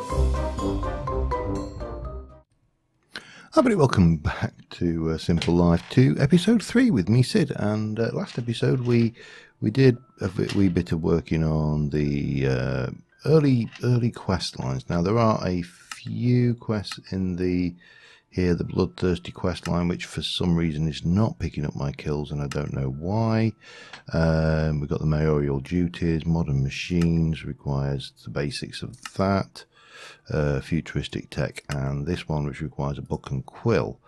Hi everybody, welcome back to Simple Life 2, episode 3 with me, Sid. And last episode we did a wee bit of working on the early quest lines. Now there are a few quests in the Bloodthirsty quest line, which for some reason is not picking up my kills, and I don't know why. We've got the mayoral duties, modern machines requires the basics of that. Futuristic tech, and this one which requires a book and quill,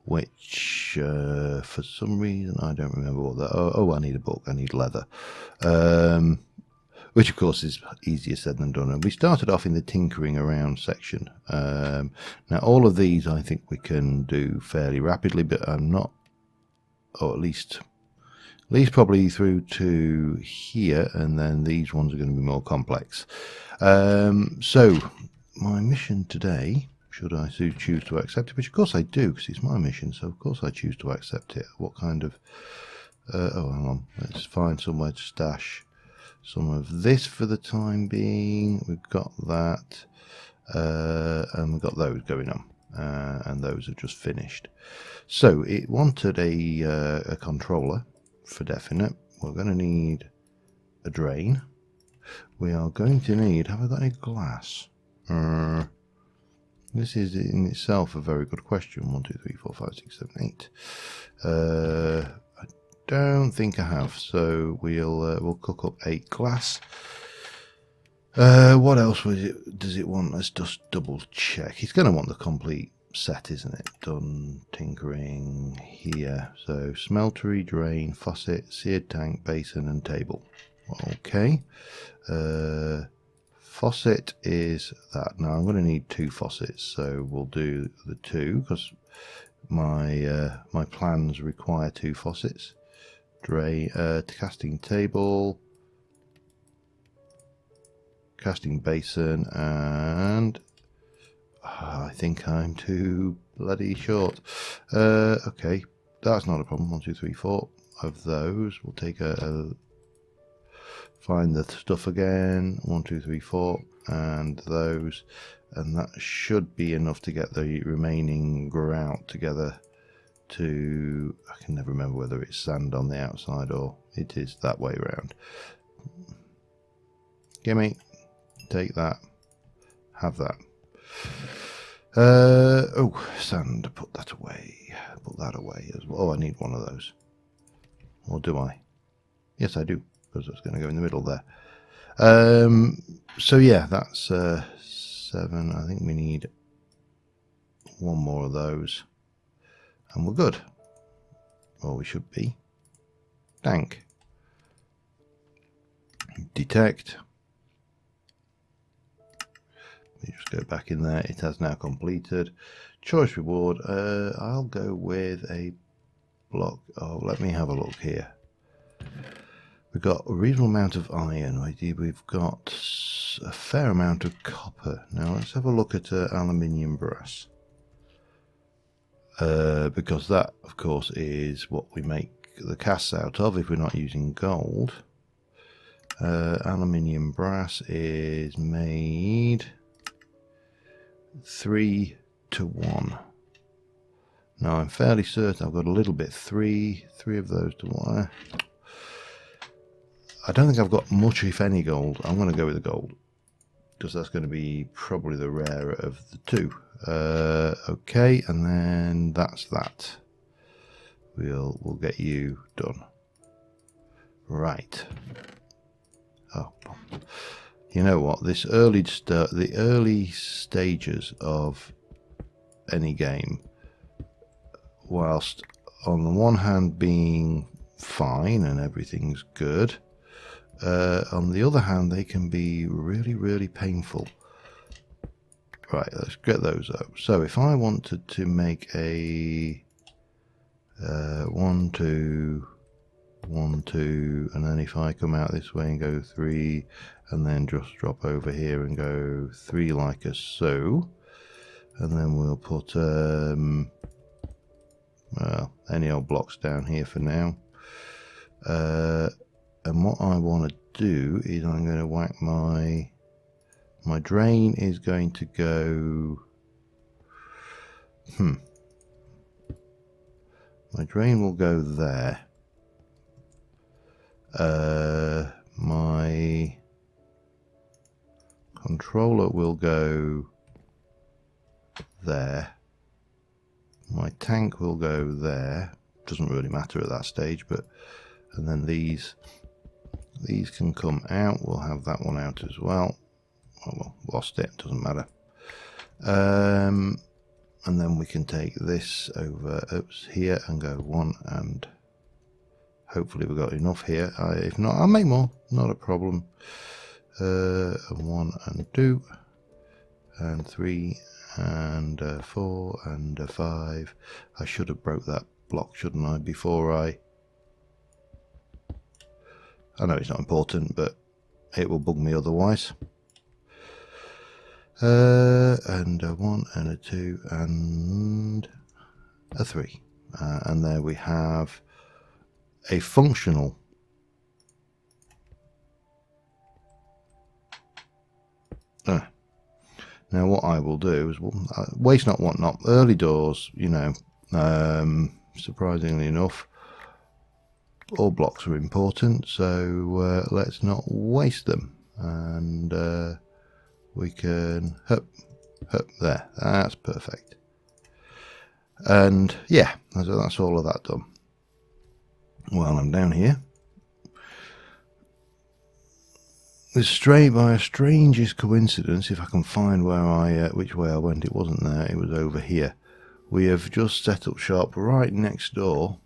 which for some reason I don't remember what that. Oh, I need a book, I need leather, which of course is easier said than done. And we started off in the tinkering around section. Now all of these I think we can do fairly rapidly, but I'm not, or at least probably through to here, and then these ones are going to be more complex. So my mission today, should I choose to accept it, which of course I do because it's my mission, so of course I choose to accept it. What kind of oh, hang on, let's find somewhere to stash some of this for the time being. We've got that, and we've got those going on, and those are just finished. So it wanted a controller for definite. We're going to need a drain. We are going to need, have I got any glass? This is in itself a very good question. 1, 2, 3, 4, 5, 6, 7, 8. I don't think I have, so we'll cook up 8 glass. What else does it want? Let's just double check. It's going to want the complete set, isn't it? Done tinkering here. So smeltery, drain, faucet, seared tank, basin, and table. Okay. Faucet is that. Now I'm going to need 2 faucets, so we'll do the 2 because my plans require 2 faucets. Casting table, casting basin, and I think I'm too bloody short. Okay, that's not a problem. 1, 2, 3, 4 of those. We'll take find the stuff again. 1, 2, 3, 4, and those, and that should be enough to get the remaining grout together. To, I can never remember whether it's sand on the outside or it is that way around. Gimme, take that, have that. Oh, sand, put that away. Put that away as well. Oh, I need one of those. Or do I? Yes, I do, because it's going to go in the middle there. So yeah, that's 7. I think we need 1 more of those, and we're good. Or we should be. Tank. Detect. We just go back in there. It has now completed. Choice reward. I'll go with a block. Oh, let me have a look here. We've got a reasonable amount of iron. We've got a fair amount of copper. Now let's have a look at aluminium brass. Because that, of course, is what we make the casts out of if we're not using gold. Aluminium brass is made 3 to 1. Now I'm fairly certain I've got a little bit, 3 of those to 1. I don't think I've got much, if any, gold. I'm going to go with the gold, because that's going to be probably the rarer of the 2. Okay, and then that's that. We'll get you done. Right. Oh, you know what? The early stages of any game, whilst on the one hand being fine and everything's good, on the other hand they can be really, really painful. Right, let's get those up. So if I wanted to make a 1, 2, 1, 2, and then if I come out this way and go 3, and then just drop over here and go 3 like a so, and then we'll put well, any old blocks down here for now. And what I want to do is I'm going to whack my My drain is going to go... My drain will go there. My controller will go there. My tank will go there. Doesn't really matter at that stage, but and then these can come out. We'll have that one out as well. Oh, well, lost it. Doesn't matter. And then we can take this over here and go 1, and hopefully we've got enough here. If not, I'll make more. Not a problem. 1 and 2 and 3 and 4 and 5. I should have broke that block, shouldn't I, before I know it's not important, but it will bug me otherwise. And a 1 and a 2 and a 3. And there we have a functional now what I will do is, waste not, want not. Early doors, you know, surprisingly enough, all blocks are important, so let's not waste them. And we can hop there. That's perfect. And yeah, so that's all of that done. While I'm down here, by a strangest coincidence, if I can find where which way I went, it wasn't there, it was over here. We have just set up shop right next door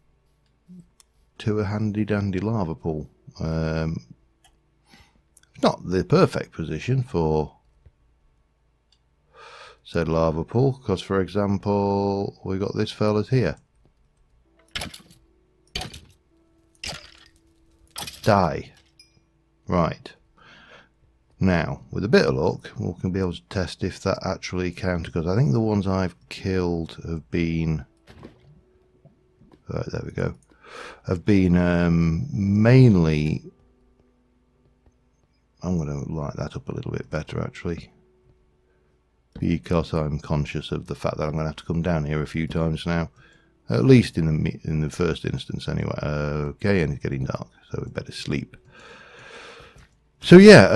to a handy dandy lava pool. Not the perfect position for said lava pool, because for example we got this fella's here. Die. Right. Now, with a bit of luck, we can be able to test if that actually counts, because I think the ones I've killed have been... Right, there we go. Have been mainly... I'm going to light that up a little bit better, actually, because I'm conscious of the fact that I'm going to have to come down here a few times now. At least in the first instance, anyway. Okay, and it's getting dark, so we better sleep. So yeah,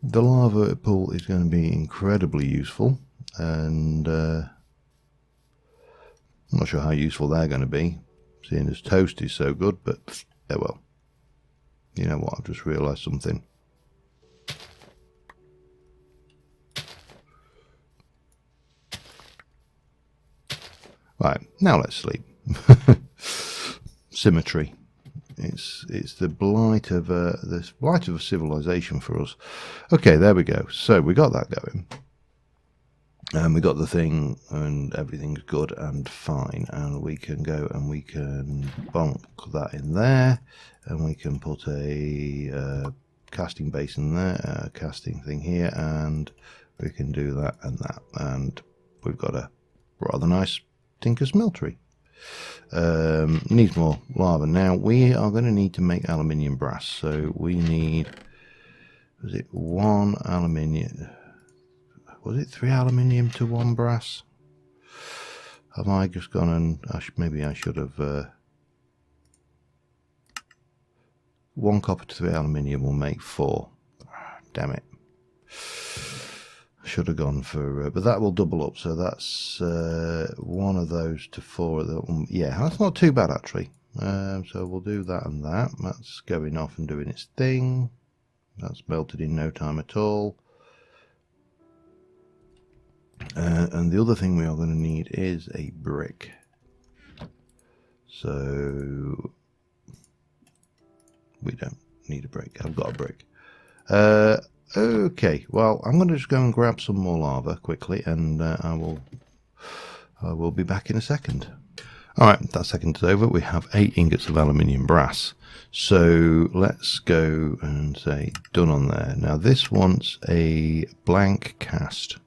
the lava pool is going to be incredibly useful, and I'm not sure how useful they're going to be, seeing as toast is so good, but yeah, well, you know what, I've just realised something. Right, now let's sleep. Symmetry. It's the blight of a civilization for us. Okay, there we go. So we got that going, and we got the thing, and everything's good and fine. And we can go and we can bonk that in there, and we can put a casting basin there, a casting thing here, and we can do that and that, and we've got a rather nice tinker smeltery. Needs more lava. Now we are going to need to make aluminium brass, so we need, was it 1 aluminium, was it 3 aluminium to 1 brass? Have I just gone and maybe I should have 1 copper to 3 aluminium will make 4. Damn it, should have gone for but that will double up, so that's 1 of those to 4 of them. Yeah, that's not too bad actually. So we'll do that and that. That's going off and doing its thing. That's melted in no time at all. And the other thing we are going to need is a brick. So we don't need a brick. I've got a brick. Okay, well, I'm going to just go and grab some more lava quickly, and I will be back in a second. Alright, that second is over. We have 8 ingots of aluminium brass. So let's go and say done on there. Now this wants a blank cast.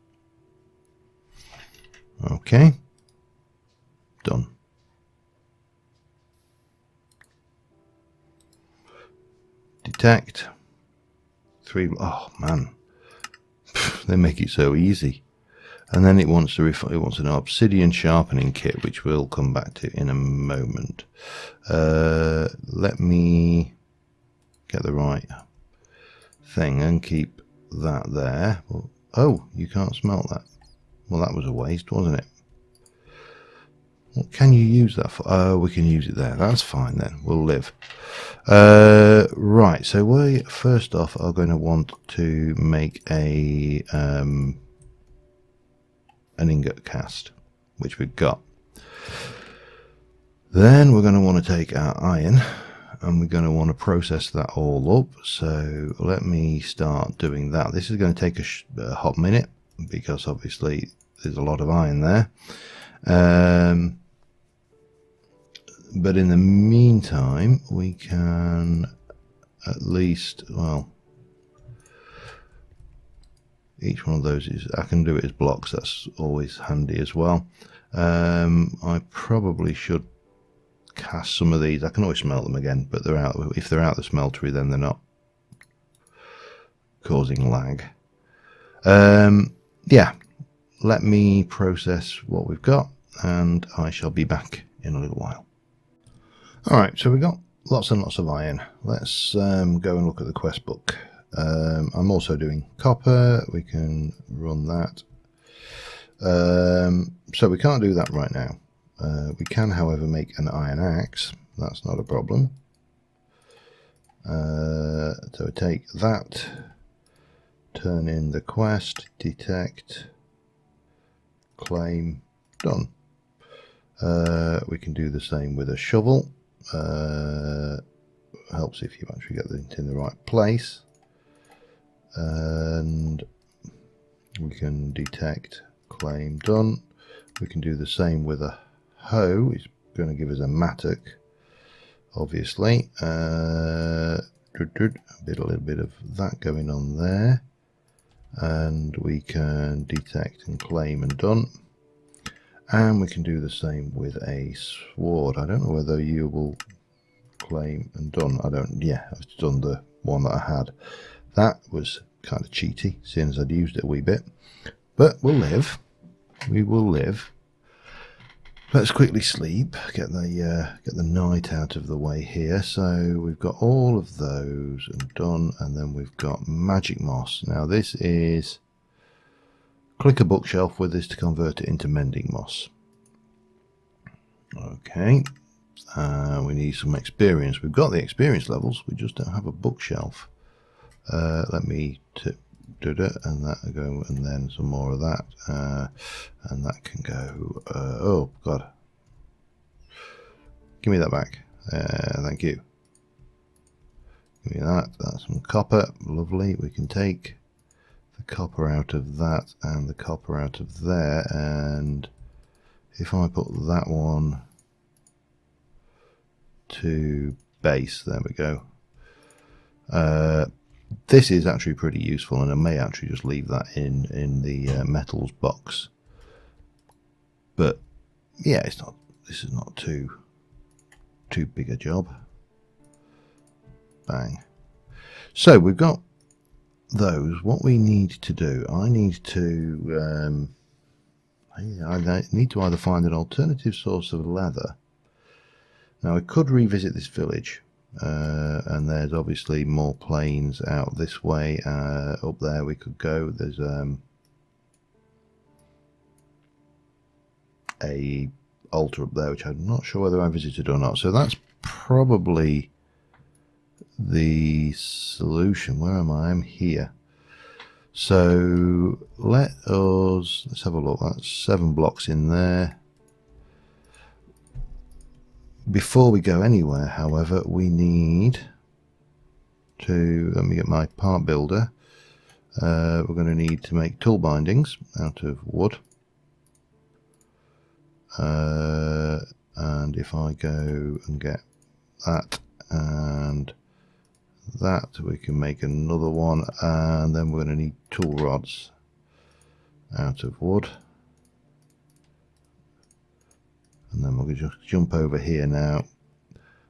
Okay, done. Detect. 3, oh man, They make it so easy. And then it wants to it wants an obsidian sharpening kit, which we'll come back to in a moment. Let me get the right thing and keep that there. Well, oh, you can't smelt that. Well, that was a waste, wasn't it? What can you use that for? Oh, we can use it there. That's fine then. We'll live. Right, so we first off are going to want to make a an ingot cast, which we've got. Then we're going to want to take our iron and we're going to want to process that all up. So let me start doing that. This is going to take a hot minute because obviously there's a lot of iron there. But in the meantime, we can at least, well, each one of those is, I can do it as blocks. That's always handy as well. I probably should cast some of these. I can always smelt them again, but they're out. If they're out the smeltery, then they're not causing lag. Yeah, let me process what we've got, and I shall be back in a little while. All right, so we've got lots and lots of iron. Let's go and look at the quest book. I'm also doing copper. We can run that. So we can't do that right now. We can, however, make an iron axe. That's not a problem. So take that, turn in the quest, detect, claim, done. We can do the same with a shovel. Helps if you actually get it in the right place. And we can detect, claim, done. We can do the same with a hoe. It's going to give us a mattock, obviously. A little bit of that going on there. And we can detect and claim and done. And we can do the same with a sword. I don't know whether you will claim and done. I don't, yeah, I've done the one that I had. That was kind of cheaty, seeing as I'd used it a wee bit. But we'll live. We will live. Let's quickly sleep. Get the night out of the way here. So we've got all of those and done, and then we've got magic moss. Now this is click a bookshelf with this to convert it into mending moss. Okay. We need some experience. We've got the experience levels. We just don't have a bookshelf. Let me do it, and that go, and then some more of that, and that can go. Oh God! Give me that back. Thank you. Give me that. That's some copper. Lovely. We can take the copper out of that and the copper out of there, and if I put that one to base, there we go. This is actually pretty useful, and I may actually just leave that in the metals box. But yeah, it's not. This is not too big a job. Bang. So we've got those. What we need to do, I need to either find an alternative source of leather. Now I could revisit this village. And there's obviously more plains out this way. Up there we could go. There's a altar up there which I'm not sure whether I visited or not, so that's probably the solution. Where am I? I'm here. So let's have a look. That's 7 blocks in there. Before we go anywhere, however, we need to, let me get my part builder. We're going to need to make tool bindings out of wood. And if I go and get that and that, we can make another one, and then we're going to need tool rods out of wood. And then we'll just jump over here now.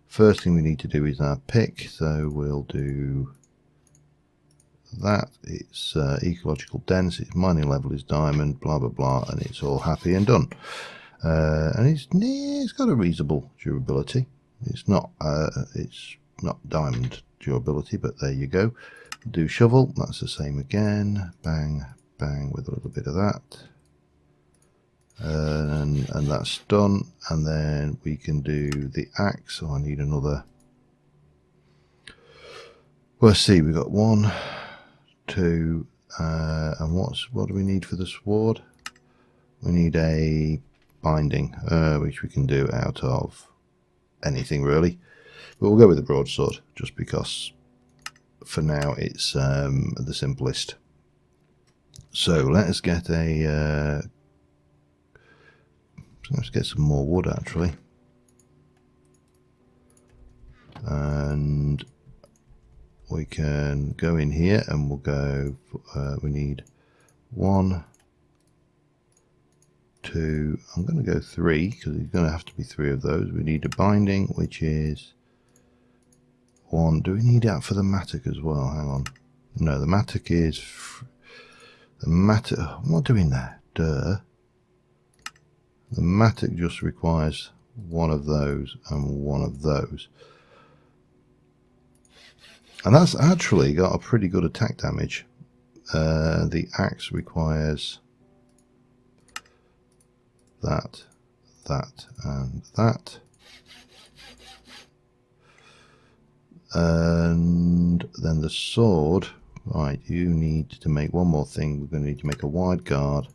First thing we need to do is our pick, so we'll do that, it's ecological dense, its mining level is diamond, blah blah blah, and it's all happy and done. And it's got a reasonable durability. It's not diamond durability, but there you go. Do shovel, that's the same again. Bang, bang with a little bit of that. And that's done. And then we can do the axe. So I need another. Well, let's see, we've got 1, 2, and what do we need for the sword? We need a binding, which we can do out of anything really. But we'll go with the broadsword, just because for now it's the simplest. So let's get let's get some more wood actually. And we can go in here and we'll go, we need 1, 2, I'm going to go 3 because there's going to have to be 3 of those. We need a binding, which is 1. Do we need that for the mattock as well? Hang on. No, the mattock is the mattock. I'm not doing that. Duh. The mattock just requires 1 of those and 1 of those. And that's actually got a pretty good attack damage. The axe requires that, that, and that. And then the sword, right, you need to make one more thing. We're going to need to make a wide guard,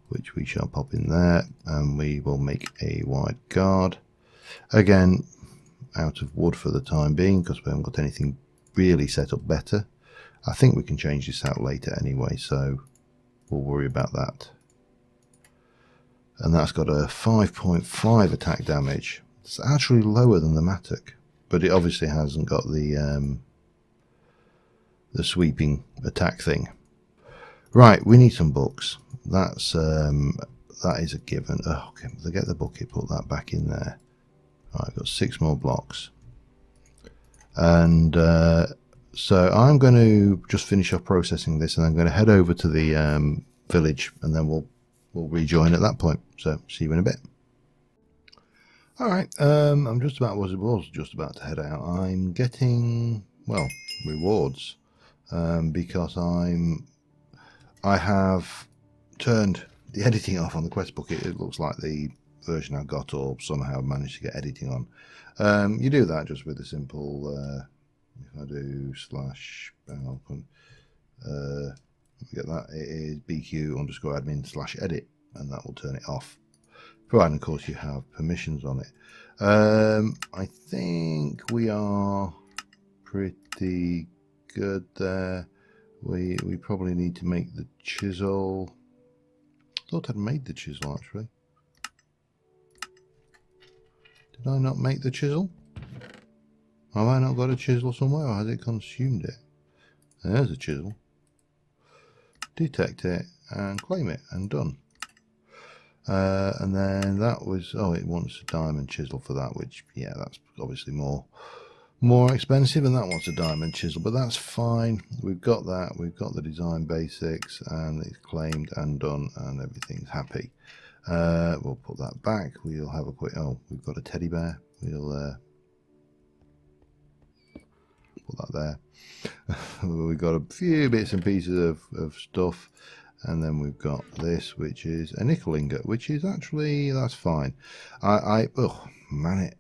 which we shall pop in there, and we will make a wide guard. Again, out of wood for the time being, because we haven't got anything really set up better. I think we can change this out later anyway, so we'll worry about that. And that's got a 5.5 attack damage. It's actually lower than the mattock, but it obviously hasn't got the sweeping attack thing. Right, we need some books. That's that is a given. Oh, okay, to get the bucket, put that back in there. Right, I've got 6 more blocks. And so I'm going to just finish off processing this, and I'm going to head over to the village, and then we'll rejoin at that point. So see you in a bit. All right, I'm just about just about to head out. I'm getting, well, rewards because I have turned the editing off on the quest bucket. It looks like the version I got or somehow managed to get editing on. You do that just with a simple if I do slash get that, it is bq_admin/edit, and that will turn it off, provided of course you have permissions on it. I think we are pretty good there. We probably need to make the chisel. Thought I'd made the chisel actually. Did I not make the chisel? Have I not got a chisel somewhere, or has it consumed it? There's a chisel. Detect it and claim it, and done. And then that was, oh, it wants a diamond chisel for that, which, yeah, that's obviously more expensive, and that wants a diamond chisel, but that's fine. We've got that. We've got the design basics, and it's claimed and done, and everything's happy. We'll put that back. We'll have a quick, oh, we've got a teddy bear. We'll put that there. We've got a few bits and pieces of stuff, and then we've got this, which is a nickel ingot, which is actually, that's fine. Oh man it,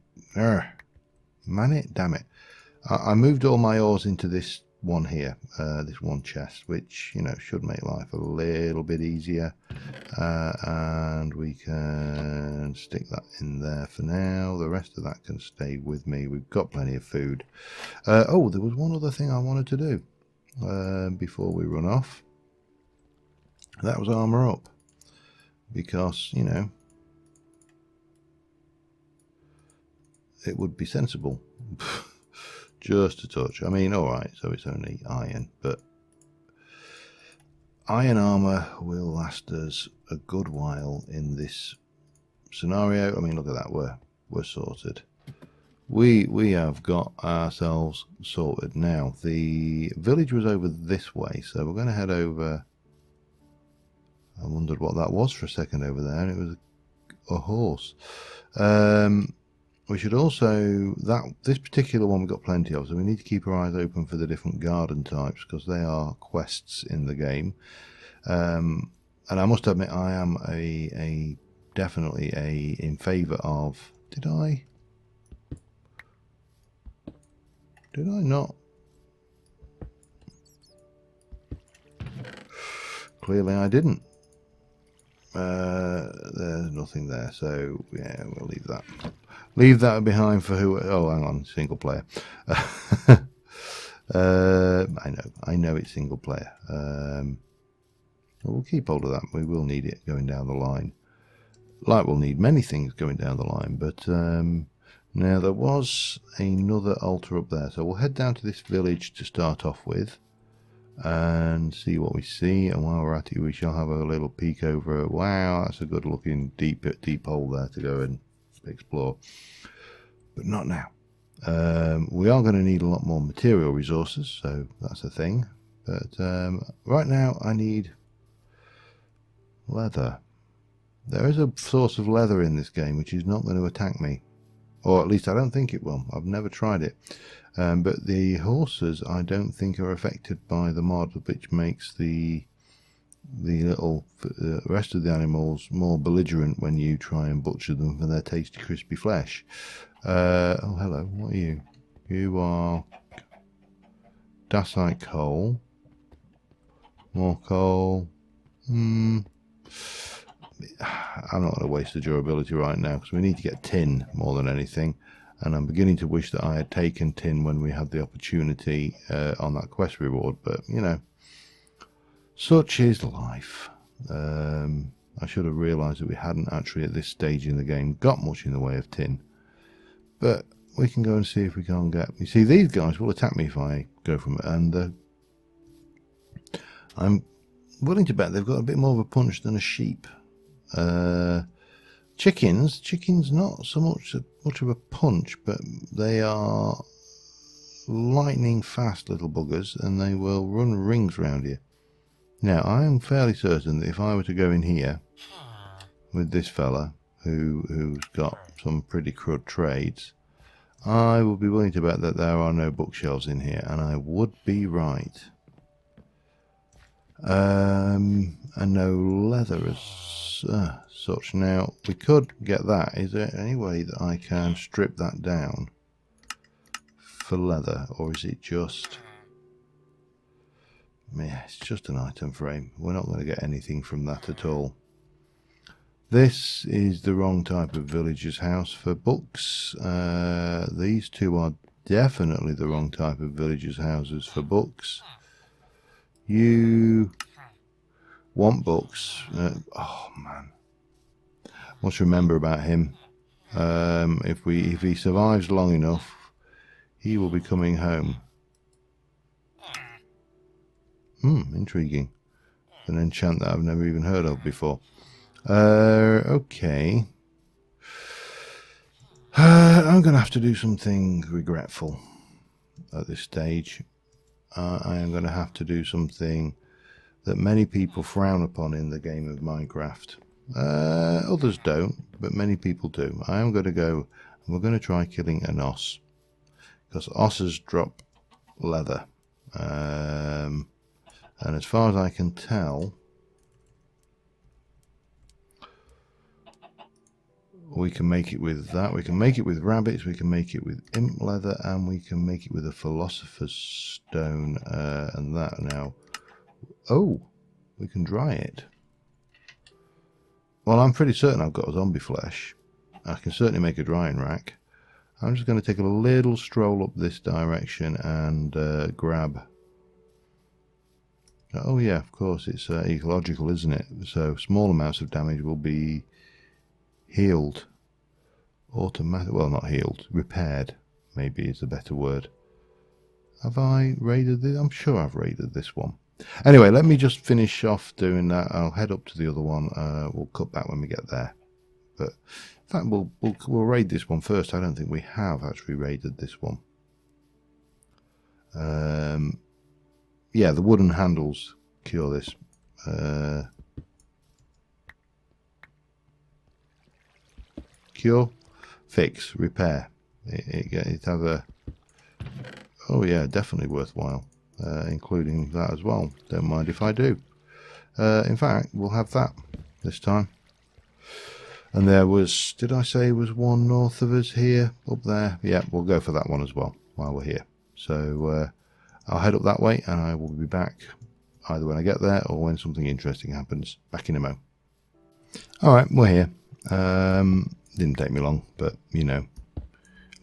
damn it. I moved all my ores into this one here, this one chest, which, you know, should make life a little bit easier. And we can stick that in there for now. The rest of that can stay with me. We've got plenty of food. Oh, there was one other thing I wanted to do before we run off. That was armor up, because, you know, it would be sensible. Just a touch. I mean, alright, so it's only iron, but iron armor will last us a good while in this scenario. I mean, look at that, we're sorted. we have got ourselves sorted. Now the village was over this way, so we're going to head over. I wondered what that was for a second over there, and it was a horse. We should also, this particular one we've got plenty of, so we need to keep our eyes open for the different garden types, because they are quests in the game. And I must admit, I am definitely in favour of. Did I not? Clearly I didn't. There's nothing there, so yeah, we'll leave that. Leave that behind for who? Oh, hang on, single player. I know it's single player. We'll keep hold of that. We will need it going down the line. Like we'll need many things going down the line, but now there was another altar up there, so we'll head down to this village to start off with and see what we see. And while we're at it, we shall have a little peek over. Wow, that's a good looking deep hole there to go and explore, but not now. We are going to need a lot more material resources, so that's a thing, but right now I need leather. There is a source of leather in this game which is not going to attack me, or at least I don't think it will. I've never tried it. But the horses I don't think are affected by the mod, which makes the rest of the animals more belligerent when you try and butcher them for their tasty crispy flesh. Oh hello, what are you? You are dacite coal. More coal. I'm not going to waste the durability right now because we need to get tin more than anything. And I'm beginning to wish that I had taken tin when we had the opportunity on that quest reward. But, you know, such is life. I should have realised that we hadn't actually at this stage in the game got much in the way of tin. But we can go and see if we can't get... You see, these guys will attack me if I go from it. And I'm willing to bet they've got a bit more of a punch than a sheep. Chickens not so much of a punch, but they are lightning fast little buggers, and they will run rings around you. Now I am fairly certain that if I were to go in here with this fella who's got some pretty crud trades, I would be willing to bet that there are no bookshelves in here, and I would be right. And no leather as such. Now we could get that. Is there any way that I can strip that down for leather, or is it just... Yeah, it's just an item frame. We're not going to get anything from that at all. This is the wrong type of villager's house for books. These two are definitely the wrong type of villager's houses for books. You want books. Oh man, must remember about him. If he survives long enough, he will be coming home. Intriguing. An enchant that I've never even heard of before. Okay. I'm going to have to do something regretful at this stage. I am going to have to do something that many people frown upon in the game of Minecraft. Others don't, but many people do. I am going to go, and we're going to try killing an os, because osses drop leather. And as far as I can tell, we can make it with that. We can make it with rabbits, we can make it with imp leather, and we can make it with a philosopher's stone and that. Now, oh, we can dry it. Well, I'm pretty certain I've got zombie flesh. I can certainly make a drying rack. I'm just going to take a little stroll up this direction and grab... Oh yeah, of course, it's ecological, isn't it? So small amounts of damage will be healed. Automatic, well, not healed, repaired, maybe is a better word. Have I raided this? I'm sure I've raided this one. Anyway, let me just finish off doing that. I'll head up to the other one. We'll cut back when we get there. But in fact, we'll raid this one first. I don't think we have actually raided this one. Yeah, the wooden handles cure this. Cure, fix, repair. It has a... Oh yeah, definitely worthwhile, including that as well. Don't mind if I do. In fact, we'll have that this time. And there was, did I say was one north of us here, up there? Yeah, we'll go for that one as well while we're here. So I'll head up that way and I will be back either when I get there or when something interesting happens. Back in a mo. Alright, we're here. Didn't take me long, but you know,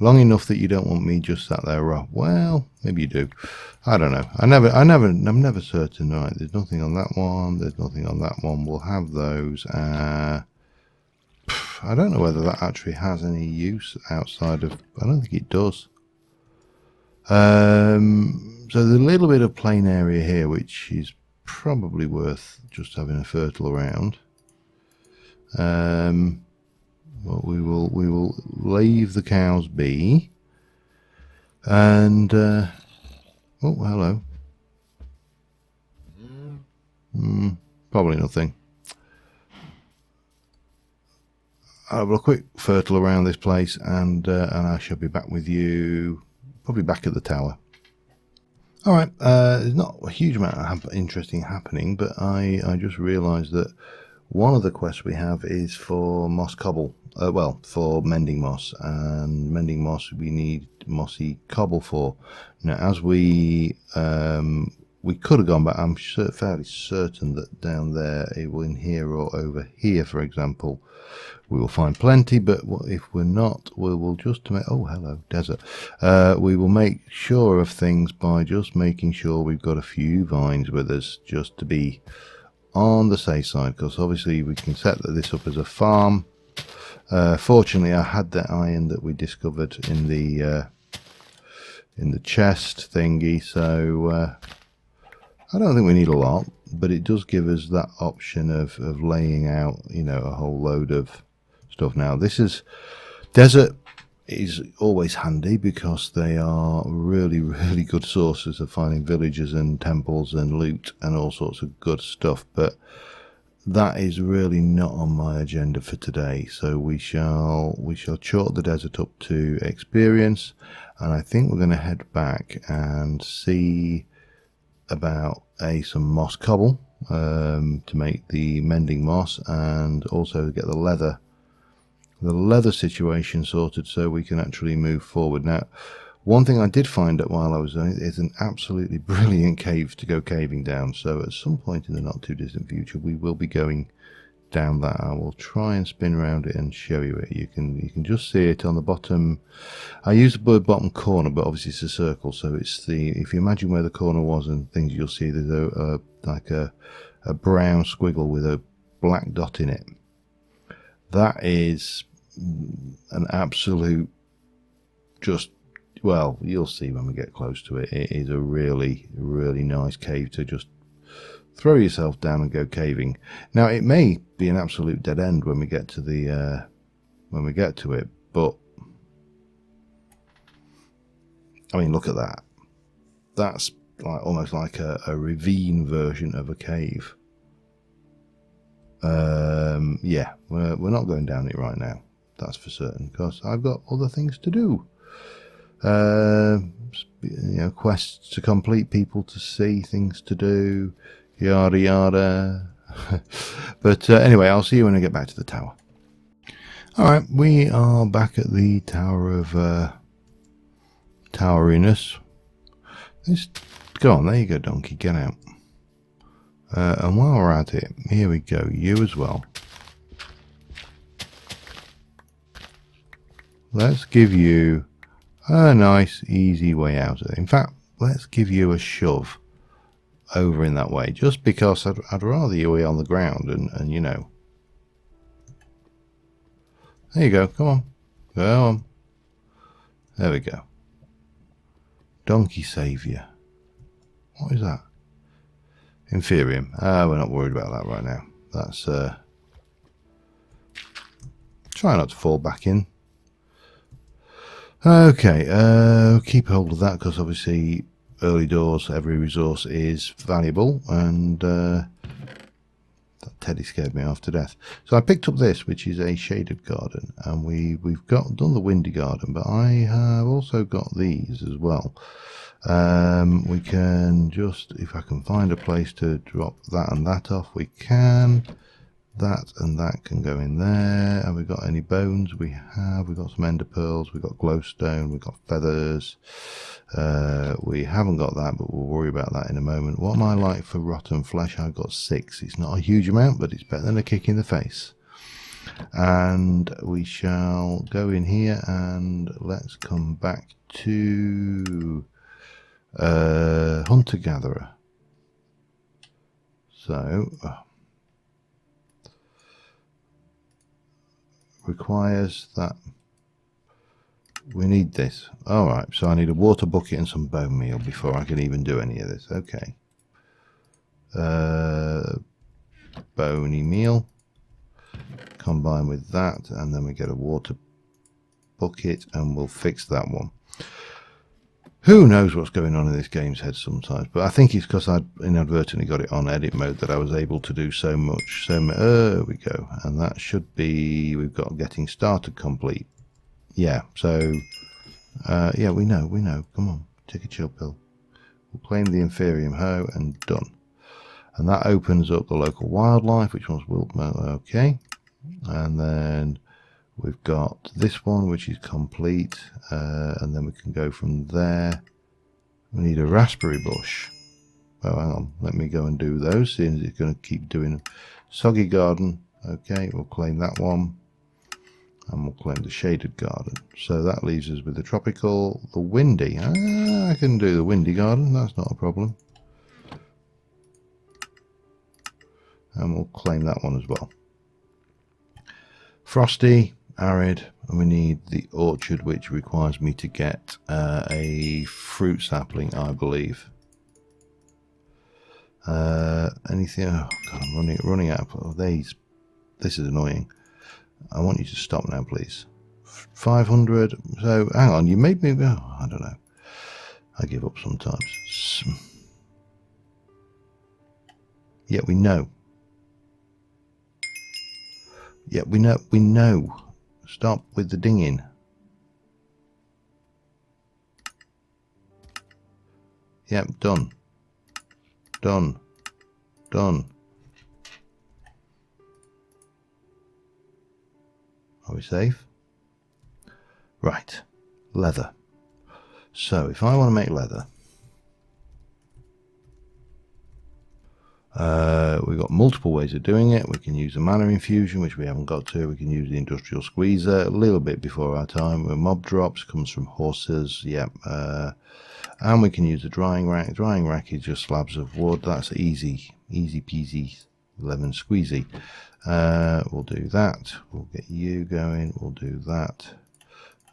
long enough that you don't want me just sat there. Well, maybe you do. I don't know. I'm never certain. Right, there's nothing on that one. There's nothing on that one. We'll have those. I don't know whether that actually has any use outside of. I don't think it does. So there's a little bit of plain area here, which is probably worth just having a fertile around. But we will leave the cows be. And oh, hello. Probably nothing. I'll have a quick fertile around this place, and I shall be back with you. Probably back at the tower. Alright, there's not a huge amount of interesting happening, but I just realised that one of the quests we have is for moss cobble. Well, for mending moss, and mending moss we need mossy cobble for. Now, as we could have gone back, I'm fairly certain that down there, in here or over here, for example, we will find plenty, but if we're not, we will just make... Oh, hello, desert. We will make sure of things by just making sure we've got a few vines with us, just to be on the safe side, because obviously we can set this up as a farm. Fortunately, I had that iron that we discovered in the chest thingy, so I don't think we need a lot, but it does give us that option of laying out, you know, a whole load of stuff. Now, this is desert is always handy because they are really, really good sources of finding villages and temples and loot and all sorts of good stuff, but that is really not on my agenda for today. So we shall chalk the desert up to experience, and I think we're going to head back and see about some moss cobble to make the mending moss, and also get the leather situation sorted so we can actually move forward. Now, one thing I did find out while I was doing it is an absolutely brilliant cave to go caving down. So at some point in the not too distant future, we will be going down that. I will try and spin around it and show you it. You can just see it on the bottom. I used the bottom corner, but obviously it's a circle, so it's if you imagine where the corner was and things, you'll see there's like a brown squiggle with a black dot in it. That is an absolute, just, well, you'll see when we get close to it. It is a really, really nice cave to just throw yourself down and go caving. Now, it may be an absolute dead end when we get to the it, but I mean, look at that. That's like almost like a ravine version of a cave. Yeah, we're not going down it right now. That's for certain, because I've got other things to do. You know, quests to complete, people to see, things to do, yada yada. But anyway, I'll see you when I get back to the tower. Alright, we are back at the Tower of Toweriness. Go on, there you go, donkey, get out. And while we're at it, here we go, you as well. Let's give you a nice, easy way out of it. In fact, let's give you a shove over in that way, just because I'd rather you be on the ground and you know. There you go, come on. Go on. There we go. Donkey Saviour. What is that? Inferium. We're not worried about that right now. That's Try not to fall back in. Okay, keep hold of that because obviously early doors, every resource is valuable, and that teddy scared me half to death. So I picked up this, which is a shaded garden, and we've done the windy garden, but I have also got these as well. We can just, if I can find a place to drop that and that off, we can. That and that can go in there. Have we got any bones? We've got some ender pearls, we've got glowstone, we've got feathers. We haven't got that, but we'll worry about that in a moment. What am I like for rotten flesh? I've got 6. It's not a huge amount, but it's better than a kick in the face. And we shall go in here and let's come back to hunter-gatherer. So requires that we need this. All right, so I need a water bucket and some bone meal before I can even do any of this. Okay, bony meal combined with that, and then we get a water bucket, and we'll fix that one. Who knows what's going on in this game's head sometimes, but I think it's because I inadvertently got it on edit mode that I was able to do so much. So there we go, and that should be, we've got getting started complete. Yeah, so yeah, we know, come on, take a chill pill. We'll claim the Inferium Hoe and done. And that opens up the local wildlife, which one's Wiltmo, okay. And then we've got this one, which is complete, and then we can go from there. We need a raspberry bush. Oh, hang on, let me go and do those, seeing as it's going to keep doing soggy garden. Okay, we'll claim that one, and we'll claim the shaded garden. So that leaves us with the tropical, the windy. I can do the windy garden, that's not a problem. And we'll claim that one as well. Frosty, arid, and we need the orchard, which requires me to get a fruit sapling, I believe. Anything? Oh god, I'm running out of these. This is annoying. I want you to stop now, please. 500. So hang on, you made me. Oh, I don't know. I give up sometimes. Yeah, we know. Yeah, we know. We know. Stop with the dinging. Yep, done. Done. Done. Are we safe? Right. Leather. So, if I want to make leather, we've got multiple ways of doing it. We can use a mana infusion, which we haven't got to. We can use the industrial squeezer a little bit before our time. Mob drops comes from horses. Yep. And we can use the drying rack. Drying rack is just slabs of wood. That's easy peasy lemon squeezy. We'll do that. We'll get you going. We'll do that.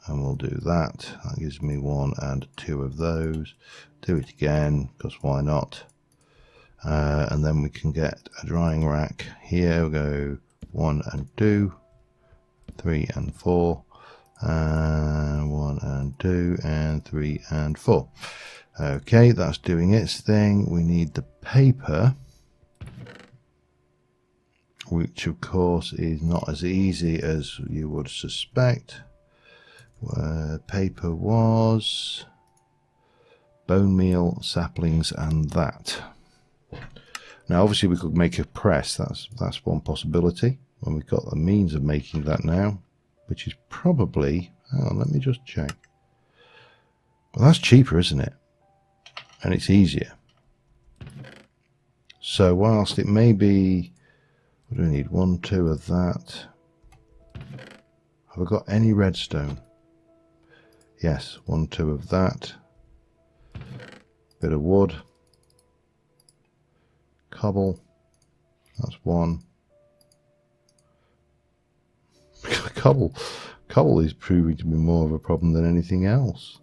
And we'll do that. That gives me 1 and 2 of those. Do it again, because why not? And then we can get a drying rack here. We'll go 1 and 2, 3 and 4, and 1 and 2, and 3 and 4. Okay, that's doing its thing. We need the paper, which of course is not as easy as you would suspect. Paper was bone meal, saplings, and that. Now obviously we could make a press. That's one possibility, and we've got the means of making that now, which is probably, hang on, let me just check. Well, that's cheaper, isn't it? And it's easier. So whilst it may be, what do we need? 1, 2 of that. Have I got any redstone? Yes, 1, 2 of that. Bit of wood. Cobble. That's 1. Cobble is proving to be more of a problem than anything else.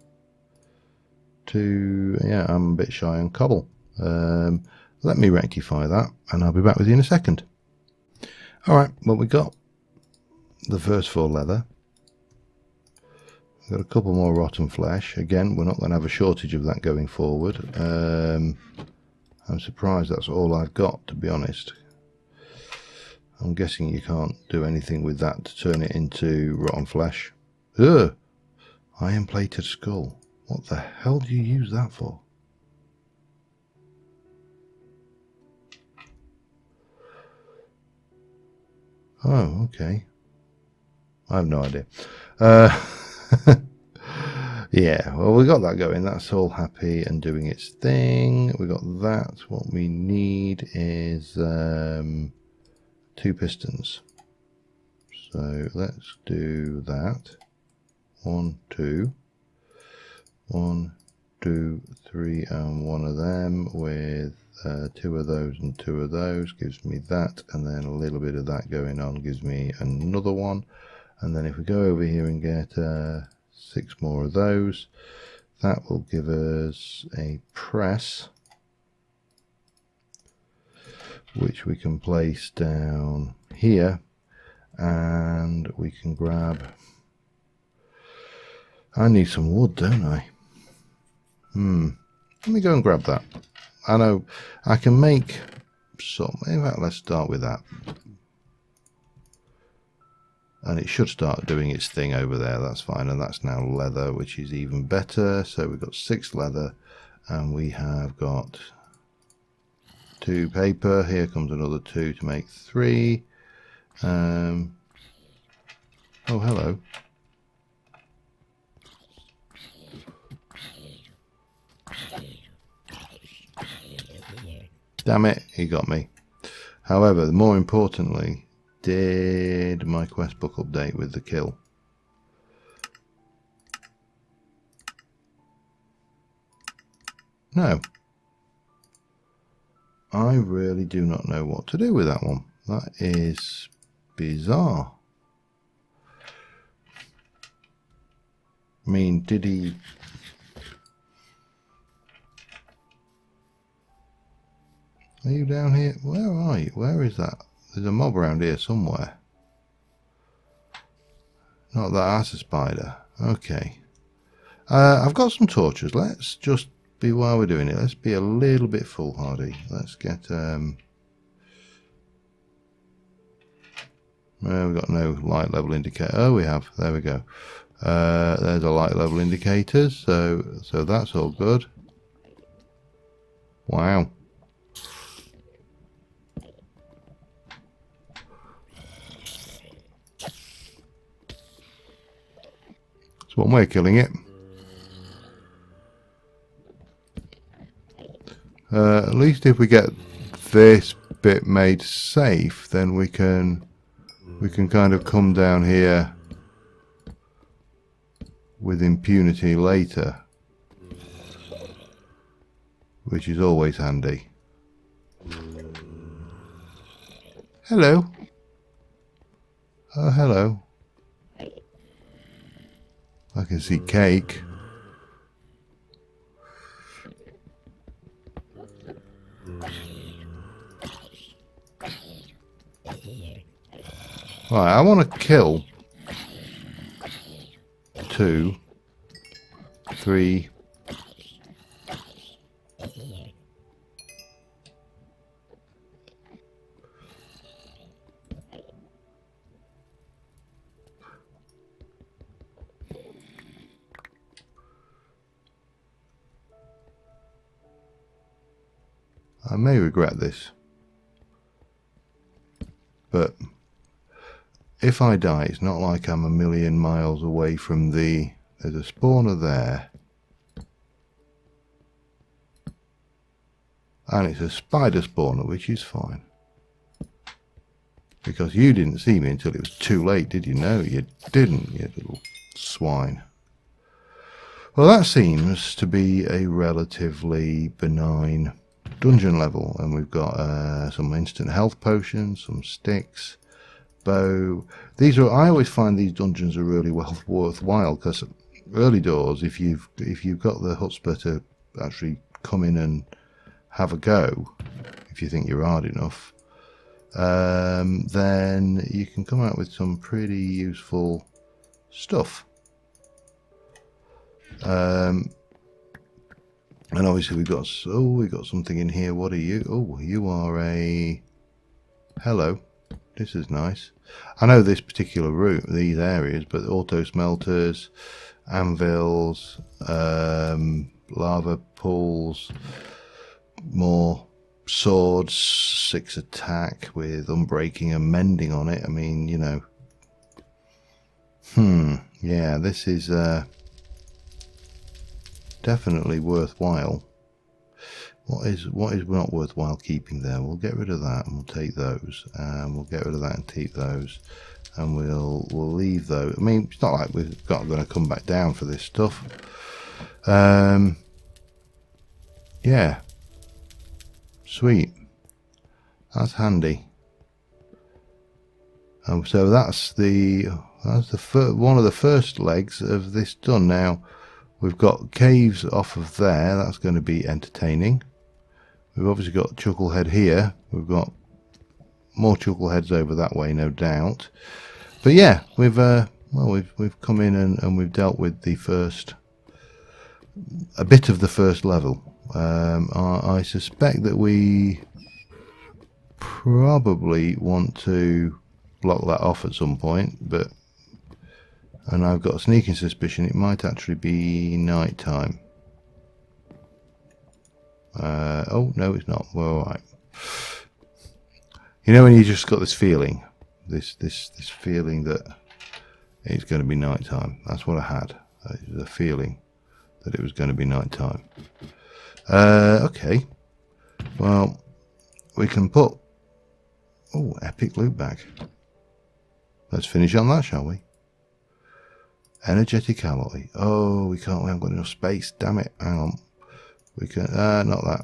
2, yeah, I'm a bit shy on cobble. Let me rectify that, and I'll be back with you in a second. Alright, well, we got the first 4 leather. Got a couple more rotten flesh. Again, we're not going to have a shortage of that going forward. I'm surprised that's all I've got, to be honest. I'm guessing you can't do anything with that to turn it into rotten flesh. Ugh! Iron plated skull. What the hell do you use that for? Oh, okay. I have no idea. Yeah, well, we got that going. That's all happy and doing its thing. We got that. What we need is 2 pistons. So let's do that. 1, 2. 1, 2, 3, and 1 of them with 2 of those and 2 of those gives me that, and then a little bit of that going on gives me another one. And then if we go over here and get 6 more of those, that will give us a press, which we can place down here, and we can grab, I need some wood, don't I? Let me go and grab that. I know I can make some. In fact, let's start with that. And it should start doing its thing over there. That's fine. And that's now leather, which is even better. So we've got 6 leather, and we have got 2 paper. Here comes another 2 to make 3. Oh, hello. Damn it, he got me. However, more importantly, did my quest book update with the kill? No. I really do not know what to do with that one. That is bizarre. I mean, did he... Are you down here? Where are you? Where is that? There's a mob around here somewhere. Not that that's a spider. Okay. I've got some torches. Let's just be, while we're doing it, let's be a little bit foolhardy. Let's get... we've got no light level indicator. Oh, we have. There we go. There's a light level indicator. So that's all good. Wow. That's one way of killing it. At least if we get this bit made safe, then we can kind of come down here with impunity later, which is always handy. Hello. Oh, hello. I can see cake. Right, I want to kill 2, 3. I may regret this, but if I die, it's not like I'm a million miles away from the... There's a spawner there. And it's a spider spawner, which is fine. Because you didn't see me until it was too late, did you? No, you didn't, you little swine. Well, that seems to be a relatively benign dungeon level. And we've got some instant health potions, some sticks, bow. These are, I always find these dungeons are really worthwhile, because early doors, if you've got the chutzpah to actually come in and have a go, if you think you're hard enough, then you can come out with some pretty useful stuff. And obviously we've got something in here. What are you? Oh, you are a hello. This is nice. I know this particular route, these areas, but auto smelters, anvils, lava pools, more swords, 6 attack with unbreaking and mending on it. I mean, you know, yeah, this is definitely worthwhile. What is not worthwhile keeping there? We'll get rid of that and we'll take those, and we'll get rid of that and keep those, and we'll leave those. I mean, it's not like we're going to come back down for this stuff. Yeah, sweet. That's handy. So that's one of the first legs of this done. Now we've got caves off of there. That's going to be entertaining. We've obviously got Chucklehead here. We've got more Chuckleheads over that way, no doubt. But yeah, we've come in and we've dealt with a bit of the first level. I suspect that we probably want to block that off at some point, and I've got a sneaking suspicion it might actually be night time. Oh no, it's not. We're all right. You know when you just got this feeling, this feeling that it's going to be night time. That's what I had. The feeling that it was going to be night time. Okay. Well, we can put epic loot bag. Let's finish on that, shall we? Energetic alloy. Oh, we haven't got enough space. Damn it. Hang on. We can, not that.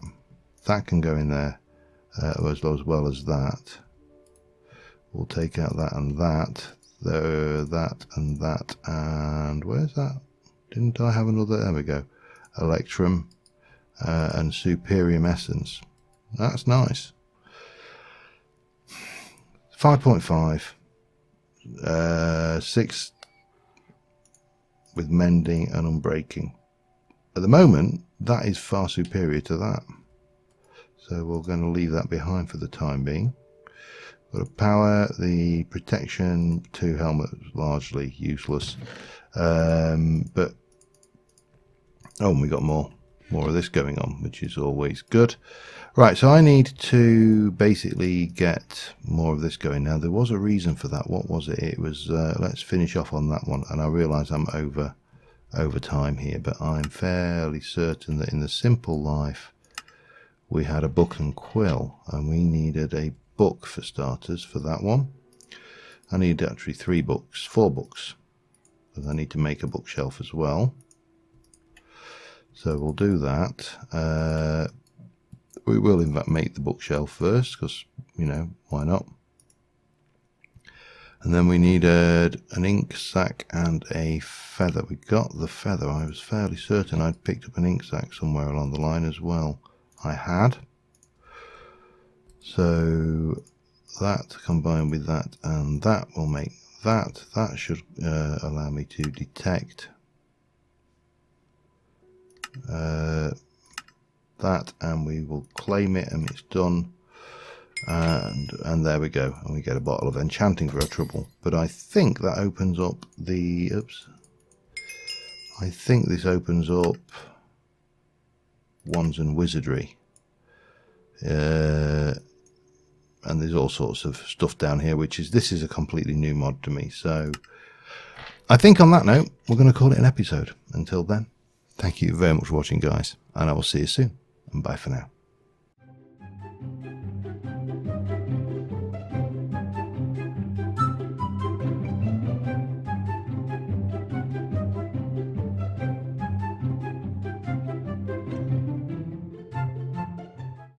That can go in there, as well as that. We'll take out that and that. That and that. And where's that? Didn't I have another? There we go. Electrum and Superium Essence. That's nice. 5.5. 6 with mending and unbreaking. At the moment, that is far superior to that. So we're going to leave that behind for the time being. Got a power, the protection, 2 helmets, largely useless. But we got more of this going on, which is always good. Right, so I need to basically get more of this going. Now, there was a reason for that. What was it? It was, let's finish off on that one. And I realise I'm over time here, but I'm fairly certain that in the simple life, we had a book and quill, and we needed a book for starters for that one. I need actually 4 books, because I need to make a bookshelf as well. So we'll do that. We will in fact make the bookshelf first, because, you know, why not? And then we needed an ink sac and a feather. We got the feather. I was fairly certain I'd picked up an ink sac somewhere along the line as well. I had. So that combined with that and that will make that. That should allow me to detect that, and we will claim it, and it's done. And there we go, and we get a bottle of enchanting for our trouble. But I think that opens up the I think this opens up wands and wizardry, and there's all sorts of stuff down here, this is a completely new mod to me. So I think on that note, we're going to call it an episode. Until then, thank you very much for watching, guys, and I will see you soon, and bye for now.